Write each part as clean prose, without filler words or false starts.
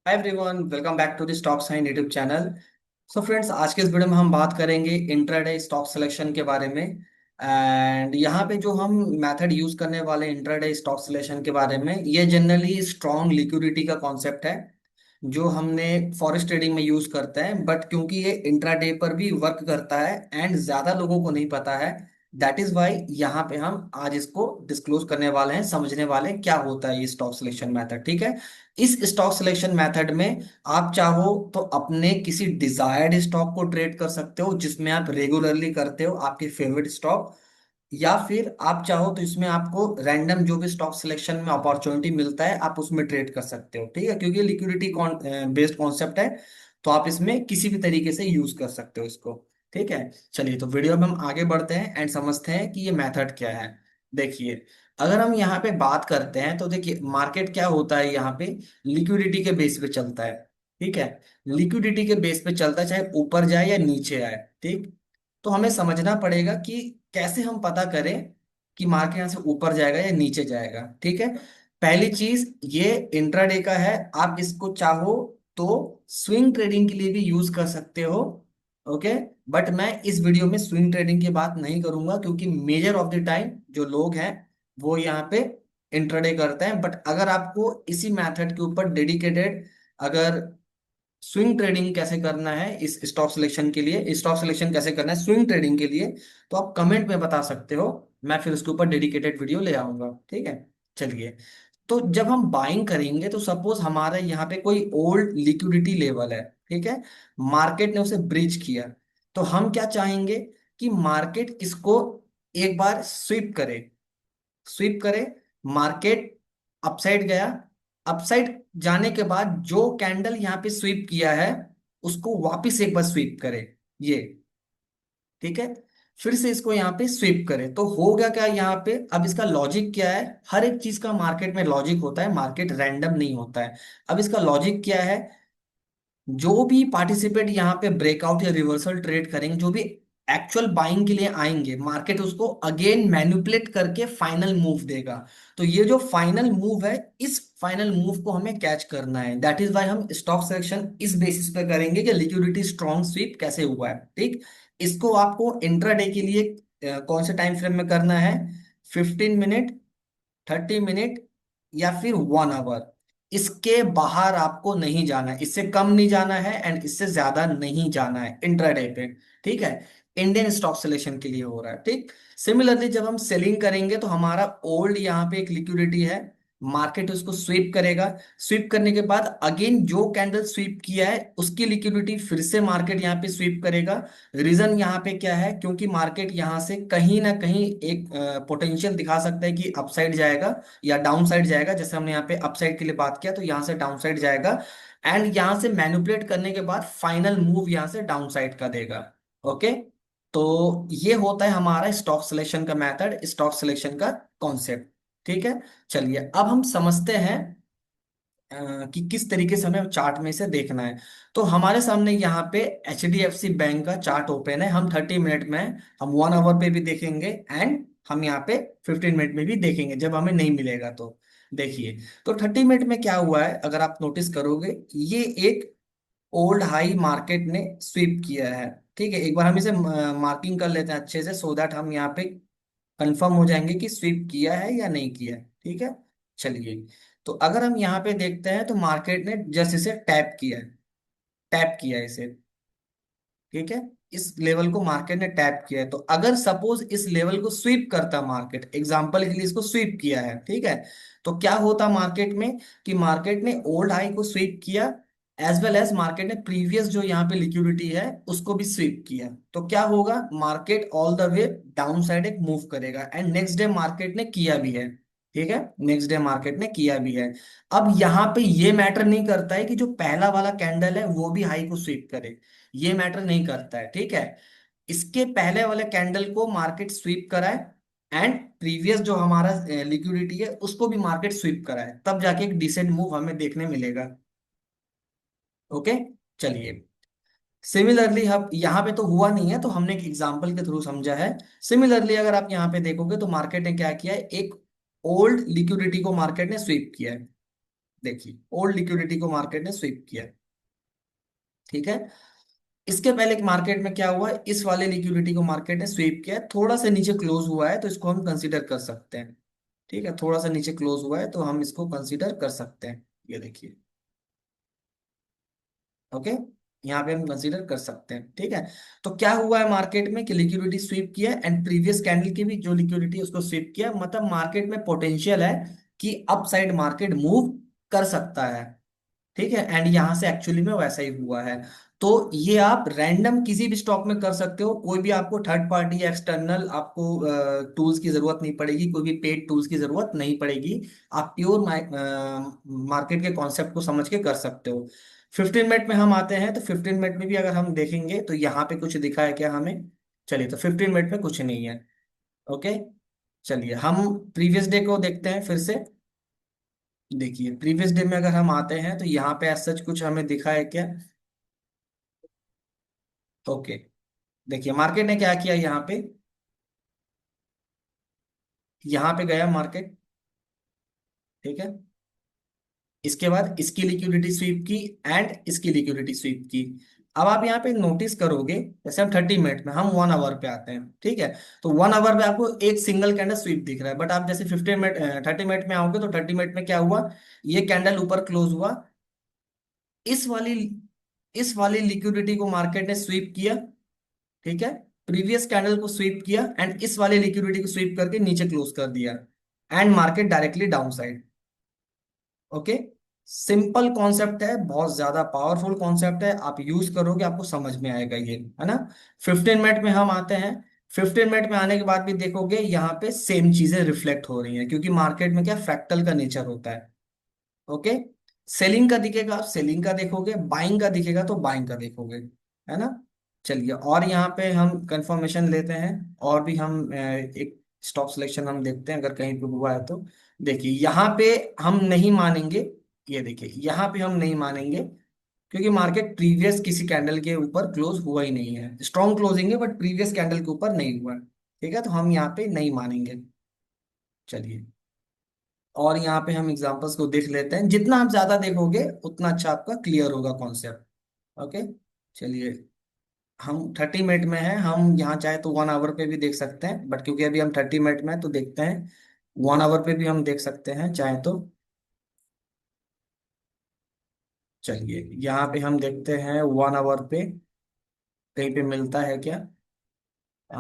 Hi everyone, welcome back to the stock sign YouTube channel. So friends, आज के इस video में हम बात करेंगे इंट्राडे स्टॉक सिलेक्शन के बारे में। एंड यहाँ पे जो हम मेथड यूज करने वाले इंट्राडे स्टॉक सिलेक्शन के बारे में, ये जनरली स्ट्रॉन्ग लिक्विडिटी का कॉन्सेप्ट है जो हमने फॉरेक्स ट्रेडिंग में यूज करते हैं। बट क्योंकि ये इंट्राडे पर भी वर्क करता है एंड ज्यादा लोगों को नहीं पता है, दैट इज वाई यहाँ पे हम आज इसको डिस्क्लोज करने वाले हैं, समझने वाले हैं क्या होता है ये स्टॉक सिलेक्शन मेथड। ठीक है। इस स्टॉक सिलेक्शन मेथड में आप चाहो तो अपने किसी डिजायर्ड स्टॉक को ट्रेड कर सकते हो जिसमें आप रेगुलरली करते हो, आपके फेवरेट स्टॉक। या फिर आप चाहो तो इसमें आपको रैंडम जो भी स्टॉक सिलेक्शन में अपॉर्चुनिटी मिलता है आप उसमें ट्रेड कर सकते हो। ठीक है, क्योंकि लिक्विडिटी बेस्ड कॉन्सेप्ट है, तो आप इसमें किसी भी तरीके से यूज कर सकते हो इसको। ठीक है। चलिए, तो वीडियो में हम आगे बढ़ते हैं एंड समझते हैं कि ये मेथड क्या है। देखिए, अगर हम यहाँ पे बात करते हैं तो देखिए मार्केट क्या होता है, यहाँ पे लिक्विडिटी के बेस पे चलता है। ठीक है। लिक्विडिटी के बेस पे चलता है, चाहे ऊपर जाए या नीचे आए। ठीक। तो हमें समझना पड़ेगा कि कैसे हम पता करें कि मार्केट यहाँ से ऊपर जाएगा या नीचे जाएगा। ठीक है। पहली चीज, ये इंट्राडे का है, आप इसको चाहो तो स्विंग ट्रेडिंग के लिए भी यूज कर सकते हो। ओके। बट मैं इस वीडियो में स्विंग ट्रेडिंग की बात नहीं करूंगा, क्योंकि मेजर ऑफ द टाइम जो लोग हैं वो यहाँ पे इंट्राडे करते हैं। बट अगर आपको इसी मेथड के ऊपर डेडिकेटेड, अगर स्विंग ट्रेडिंग कैसे करना है इस स्टॉक सिलेक्शन के लिए, स्टॉक सिलेक्शन कैसे करना है स्विंग ट्रेडिंग के लिए, तो आप कमेंट में बता सकते हो। मैं फिर उसके ऊपर डेडिकेटेड वीडियो ले आऊंगा। ठीक है। चलिए, तो जब हम बाइंग करेंगे तो सपोज हमारा यहाँ पे कोई ओल्ड लिक्विडिटी लेवल है। ठीक है। मार्केट ने उसे ब्रीच किया, तो हम क्या चाहेंगे कि मार्केट इसको एक बार स्वीप करे। स्वीप करे, मार्केट अपसाइड गया। अपसाइड जाने के बाद जो कैंडल यहाँ पे स्वीप किया है उसको वापस एक बार स्वीप करे ये। ठीक है। फिर से इसको यहाँ पे स्वीप करे, तो हो गया क्या यहाँ पे। अब इसका लॉजिक क्या है, हर एक चीज का मार्केट में लॉजिक होता है, मार्केट रैंडम नहीं होता है। अब इसका लॉजिक क्या है, जो भी पार्टिसिपेंट यहाँ पे ब्रेकआउट या रिवर्सल ट्रेड करेंगे, जो भी एक्चुअल बाइंग के लिए आएंगे, मार्केट उसको अगेन मैनिपुलेट करके फाइनल मूव देगा। तो ये जो फाइनल मूव है, इस फाइनल मूव को हमें कैच करना है। दैट इज वाई हम स्टॉक सिलेक्शन इस बेसिस पे करेंगे कि लिक्विडिटी स्ट्रॉन्ग स्वीप कैसे हुआ है। ठीक। इसको आपको इंट्राडे के लिए कौन से टाइम फ्रेम में करना है, 15 मिनट, 30 मिनट, या फिर 1 आवर। इसके बाहर आपको नहीं जाना है, इससे कम नहीं जाना है एंड इससे ज्यादा नहीं जाना है इंट्राडे पे। ठीक है। इंडियन स्टॉक सिलेक्शन के लिए हो रहा है। ठीक। सिमिलरली जब हम सेलिंग करेंगे तो हमारा ओल्ड यहाँ पे एक लिक्विडिटी है, मार्केट उसको स्वीप करेगा। स्वीप करने के बाद अगेन जो कैंडल स्वीप किया है उसकी लिक्विडिटी फिर से मार्केट यहाँ पे स्वीप करेगा। रीजन यहाँ पे क्या है, क्योंकि मार्केट यहाँ से कहीं ना कहीं एक पोटेंशियल दिखा सकता है कि अपसाइड जाएगा या डाउन साइड जाएगा। जैसे हमने यहाँ पे अपसाइड के लिए बात किया, तो यहाँ से डाउन साइड जाएगा एंड यहाँ से मैनिपुलेट करने के बाद फाइनल मूव यहाँ से डाउन साइड का देगा। ओके। तो ये होता है हमारा स्टॉक सिलेक्शन का मेथड, स्टॉक सिलेक्शन का कॉन्सेप्ट। ठीक है। चलिए, अब हम समझते हैं कि किस तरीके से हमें चार्ट में से देखना है। तो हमारे सामने यहाँ पे HDFC बैंक का चार्ट ओपन है। हम 30 मिनट में, हम 1 आवर पे भी देखेंगे एंड हम यहाँ पे 15 मिनट में भी देखेंगे जब हमें नहीं मिलेगा तो। देखिए, तो 30 मिनट में क्या हुआ है, अगर आप नोटिस करोगे, ये एक ओल्ड हाई मार्केट ने स्वीप किया है। ठीक है। एक बार हम इसे मार्किंग कर लेते हैं अच्छे से, सो दैट हम यहाँ पे कंफर्म हो जाएंगे कि स्वीप किया है या नहीं किया है। ठीक है। चलिए, तो अगर हम यहाँ पे देखते हैं तो मार्केट ने जस्ट इसे टैप किया है, टैप किया है इसे। ठीक है। इस लेवल को मार्केट ने टैप किया है, तो अगर सपोज इस लेवल को स्वीप करता मार्केट, एग्जांपल के लिए इसको स्वीप किया है, ठीक है, तो क्या होता मार्केट में कि मार्केट ने ओल्ड हाई को स्वीप किया, एज वेल एज मार्केट ने प्रीवियस जो यहाँ पे लिक्विडिटी है उसको भी स्वीप किया। तो क्या होगा, market all the way down side एक मूव करेगा एंड नेक्स्ट डे मार्केट ने किया भी है। ठीक है। नेक्स्ट डे मार्केट ने किया भी है। अब यहाँ पे ये मैटर नहीं करता है कि जो पहला वाला कैंडल है वो भी हाई को स्वीप करे, ये मैटर नहीं करता है। ठीक है। इसके पहले वाले कैंडल को मार्केट स्वीप कराए एंड प्रीवियस जो हमारा लिक्विडिटी है उसको भी मार्केट स्वीप कराए, तब जाके एक डिसेंट मूव हमें देखने मिलेगा। ओके। चलिए, सिमिलरली हम यहाँ पे तो हुआ नहीं है, तो हमने एक एग्जांपल के थ्रू समझा है। सिमिलरली अगर आप यहाँ पे देखोगे तो मार्केट ने क्या किया है, एक ओल्ड लिक्विडिटी को मार्केट ने स्वीप किया है। देखिए ओल्ड लिक्विडिटी को मार्केट ने स्वीप किया। ठीक है। इसके पहले मार्केट में क्या हुआ, इस वाले लिक्विडिटी को मार्केट ने स्वीप किया, थोड़ा सा नीचे क्लोज हुआ है तो इसको हम कंसीडर कर सकते हैं। ठीक है, थोड़ा सा नीचे क्लोज हुआ है तो हम इसको कंसीडर कर सकते हैं। ये देखिए। ओके, यहाँ पे हम कंसीडर कर सकते हैं। ठीक है। तो क्या हुआ है मार्केट में कि लिक्विडिटी स्वीप किया एंड प्रीवियस कैंडल की भी जो लिक्विडिटी उसको स्वीप किया, मतलब मार्केट में पोटेंशियल है कि अपसाइड मार्केट मूव कर सकता है। ठीक है, एंड यहां से एक्चुअली में वैसा ही हुआ है। तो ये आप रैंडम किसी भी स्टॉक में कर सकते हो, कोई भी आपको थर्ड पार्टी या एक्सटर्नल आपको टूल्स की जरूरत नहीं पड़ेगी, कोई भी पेड टूल्स की जरूरत नहीं पड़ेगी। आप प्योर मार्केट के कॉन्सेप्ट को समझ के कर सकते हो। 15 मिनट में हम आते हैं, तो 15 मिनट में भी अगर हम देखेंगे तो यहाँ पे कुछ दिखा है क्या हमें? चलिए, तो 15 मिनट में कुछ नहीं है। ओके, चलिए हम प्रीवियस डे को देखते हैं फिर से। देखिए प्रीवियस डे में अगर हम आते हैं तो यहाँ पे एज सच कुछ हमें दिखा है क्या? ओके, देखिए मार्केट ने क्या किया यहाँ पे, यहाँ पे गया मार्केट। ठीक है, इसके बाद इसकी लिक्विडिटी स्वीप की एंड इसकी लिक्विडिटी स्वीप की। अब आप यहाँ पे नोटिस करोगे, जैसे हम 30 मिनट में, हम 1 आवर पे आते हैं। ठीक है, तो 1 आवर में आपको एक सिंगल कैंडल स्वीप दिख रहा है, बट आप जैसे 15 मिनट 30 मिनट में आओगे तो 30 मिनट में क्या हुआ, ये कैंडल ऊपर क्लोज हुआ, इस वाली इस वाली लिक्विडिटी को मार्केट ने स्वीप किया। ठीक है, प्रीवियस कैंडल को स्वीप किया एंड इस वाले लिक्विडिटी को स्वीप करके नीचे क्लोज कर दिया, and market directly down side. Okay, simple concept है, बहुत ज्यादा पावरफुल कॉन्सेप्ट है, आप यूज करोगे आपको समझ में आएगा ये, है ना। 15 मिनट में हम आते हैं। 15 मिनट में आने के बाद भी देखोगे यहाँ पे सेम चीजें रिफ्लेक्ट हो रही हैं, क्योंकि मार्केट में क्या फ्रैक्टल का नेचर होता है। ओके, सेलिंग का दिखेगा आप सेलिंग का देखोगे, बाइंग का दिखेगा तो बाइंग का देखोगे, है ना। चलिए, और यहाँ पे हम कंफर्मेशन लेते हैं, और भी हम एक स्टॉक सिलेक्शन हम देखते हैं अगर कहीं पे हुआ है तो। देखिए यहाँ पे हम नहीं मानेंगे, ये देखिए यहाँ पे हम नहीं मानेंगे, क्योंकि मार्केट प्रीवियस किसी कैंडल के ऊपर क्लोज हुआ ही नहीं है, स्ट्रॉन्ग क्लोजिंग है बट प्रीवियस कैंडल के ऊपर नहीं हुआ है। ठीक है, तो हम यहाँ पे नहीं मानेंगे। चलिए, और यहाँ पे हम एग्जांपल्स को देख लेते हैं, जितना आप ज्यादा देखोगे उतना अच्छा आपका क्लियर होगा कॉन्सेप्ट। ओके, चलिए, हम 30 मिनट में हैं, हम यहाँ चाहे तो 1 आवर पे भी देख सकते हैं, बट क्योंकि अभी हम 30 मिनट में हैं तो देखते हैं 1 आवर पे भी हम देख सकते हैं चाहे तो। चलिए, यहाँ पे हम देखते हैं 1 आवर पे कहीं पे मिलता है क्या। अ,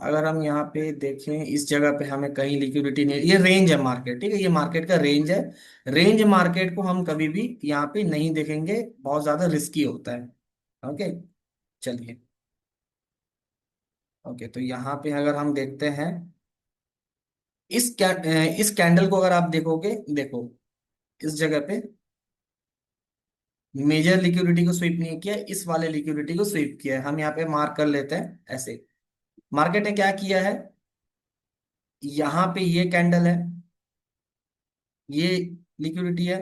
अगर हम यहाँ पे देखें, इस जगह पे हमें कहीं लिक्विडिटी नहीं, ये रेंज है मार्केट, ठीक है, ये मार्केट का रेंज है। रेंज मार्केट को हम कभी भी यहाँ पे नहीं देखेंगे, बहुत ज्यादा रिस्की होता है। ओके, चलिए, ओके, तो यहाँ पे अगर हम देखते हैं, इस कैंडल को अगर आप देखोगे, देखो इस जगह पे मेजर लिक्विडिटी को स्वीप नहीं किया, इस वाले लिक्विडिटी को स्वीप किया है, हम यहाँ पे मार्क कर लेते हैं ऐसे। मार्केट ने क्या किया है, यहाँ पे ये कैंडल है, ये लिक्विडिटी है,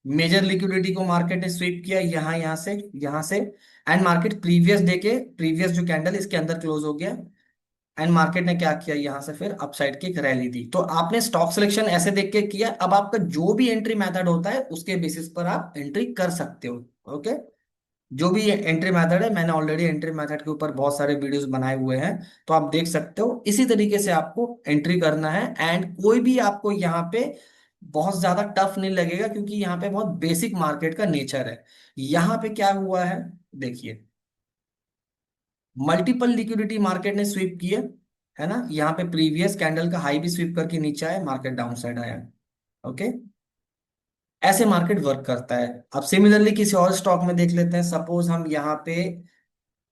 मेजर लिक्विडिटी को मार्केट ने स्वीप किया यहाँ से एंड मार्केट प्रीवियस डे के प्रीवियस जो कैंडल इसके अंदर क्लोज हो गया, एंड मार्केट ने क्या किया, यहाँ से फिर अपसाइड की एक रैली दी। तो आपने स्टॉक सिलेक्शन ऐसे देख के किया, अब आपका जो भी एंट्री मेथड होता है उसके बेसिस पर आप एंट्री कर सकते हो। ओके, जो भी एंट्री मेथड है, मैंने ऑलरेडी एंट्री मेथड के ऊपर बहुत सारे वीडियोस बनाए हुए हैं, तो आप देख सकते हो, इसी तरीके से आपको एंट्री करना है, एंड कोई भी आपको यहाँ पे बहुत ज्यादा टफ नहीं लगेगा, क्योंकि यहाँ पे बहुत बेसिक मार्केट का नेचर है। यहाँ पे क्या हुआ है, देखिए मल्टीपल लिक्विडिटी मार्केट ने स्वीप किए, है ना, यहाँ पे प्रीवियस कैंडल का हाई भी स्वीप करके नीचे आया, मार्केट डाउन साइड आया। ओके, ऐसे मार्केट वर्क करता है। अब सिमिलरली किसी और स्टॉक में देख लेते हैं, सपोज हम यहाँ पे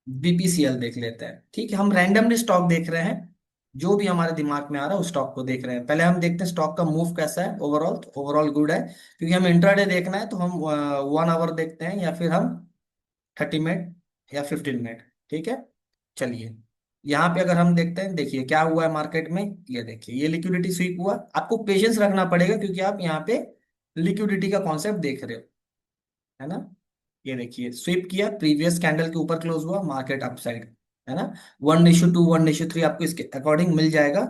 बीपीसीएल देख लेते हैं। ठीक है, हम रैंडमली स्टॉक देख रहे हैं, जो भी हमारे दिमाग में आ रहा है उस स्टॉक को देख रहे हैं। पहले हम देखते हैं स्टॉक का मूव कैसा है, ओवरऑल तो ओवरऑल गुड है, क्योंकि हम इंट्राडे देखना है तो हम 1 आवर देखते हैं, या फिर हम 30 मिनट या 15 मिनट। ठीक है, चलिए, यहाँ पे अगर हम देखते हैं, देखिए क्या हुआ है मार्केट में, ये देखिए ये लिक्विडिटी स्वीप हुआ, आपको पेशेंस रखना पड़ेगा क्योंकि आप यहाँ पे लिक्विडिटी का कॉन्सेप्ट देख रहे हो, है ना। ये देखिए स्वीप किया, प्रीवियस कैंडल के ऊपर क्लोज हुआ, मार्केट अपसाइड, है ना। 1:2 1:3 आपको इसके अकॉर्डिंग मिल जाएगा।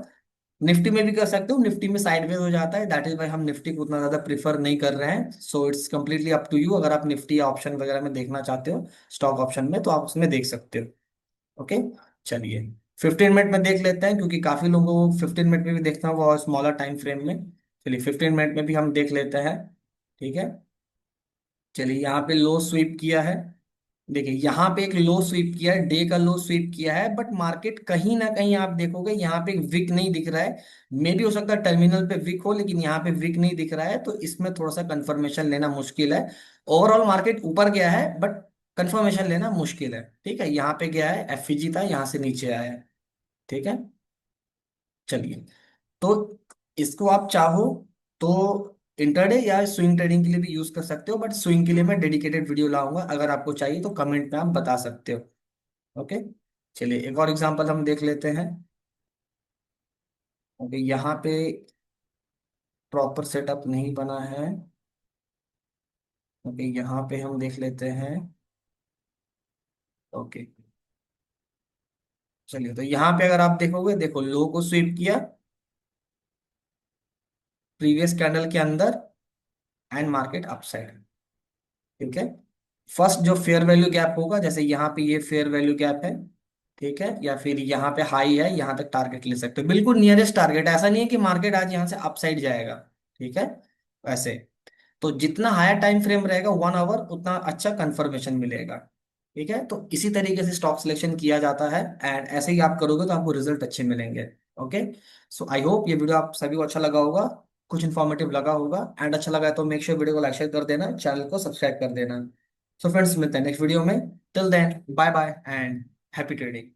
निफ्टी में भी कर सकते हो, निफ्टी में साइडवेज हो जाता है, दैट इज वाई हम निफ्टी को उतना ज्यादा प्रीफर नहीं कर रहे हैं। So it's completely up to you, अगर आप निफ्टी ऑप्शन वगैरह में देखना चाहते हो स्टॉक ऑप्शन में, तो आप उसमें देख सकते हो। ओके, चलिए 15 मिनट में देख लेते हैं, क्योंकि काफी लोगों को 15 मिनट में भी देखना होगा और स्मॉलर टाइम फ्रेम में। चलिए 15 मिनट में भी हम देख लेते हैं। ठीक है, चलिए यहाँ पे लो स्वीप किया है। देखिए यहाँ पे एक लो स्वीप किया है, डे का लो स्वीप किया है, बट मार्केट कहीं ना कहीं आप देखोगे यहाँ पे एक विक नहीं दिख रहा है। मे भी हो सकता है टर्मिनल पे विक हो, लेकिन यहाँ पे विक नहीं दिख रहा है, तो इसमें थोड़ा सा कंफर्मेशन लेना मुश्किल है। ओवरऑल मार्केट ऊपर गया है, बट कंफर्मेशन लेना मुश्किल है। ठीक है, यहाँ पे गया है, एफईजी था, यहाँ से नीचे आया है। ठीक है, चलिए, तो इसको आप चाहो तो इंटरडे या स्विंग ट्रेडिंग के लिए भी यूज कर सकते हो, बट स्विंग के लिए मैं डेडिकेटेड वीडियो लाऊंगा, अगर आपको चाहिए तो कमेंट में आप बता सकते हो। ओके, चलिए एक और एग्जांपल हम देख लेते हैं। ओके, यहाँ पे प्रॉपर सेटअप नहीं बना है। ओके, यहाँ पे हम देख लेते हैं। ओके, चलिए, तो यहाँ पे अगर आप देखोगे, देखो लो को स्वीप किया प्रीवियस कैंडल के अंदर, एंड मार्केट अपसाइड। ठीक है, फर्स्ट जो फेयर वैल्यू गैप होगा, जैसे यहाँ पे ये फेयर वैल्यू गैप है, ठीक है, या फिर यहाँ पे हाई है, यहाँ तक टारगेट ले सकते हो, बिल्कुल नियरेस्ट टारगेट। ऐसा नहीं है कि मार्केट आज यहाँ से अपसाइड जाएगा। ठीक है, वैसे तो जितना हायर टाइम फ्रेम रहेगा 1 आवर, उतना अच्छा कंफर्मेशन मिलेगा। ठीक है, तो इसी तरीके से स्टॉक सिलेक्शन किया जाता है, एंड ऐसे ही आप करोगे तो आपको रिजल्ट अच्छे मिलेंगे। ओके, सो आई होप ये वीडियो आप सभी को अच्छा लगा होगा, कुछ इन्फॉर्मेटिव लगा होगा, एंड अच्छा लगा है तो मेक श्योर वीडियो को लाइक शेयर कर देना, चैनल को सब्सक्राइब कर देना। सो फ्रेंड्स, मिलते हैं नेक्स्ट वीडियो में। Till then, bye bye and happy trading.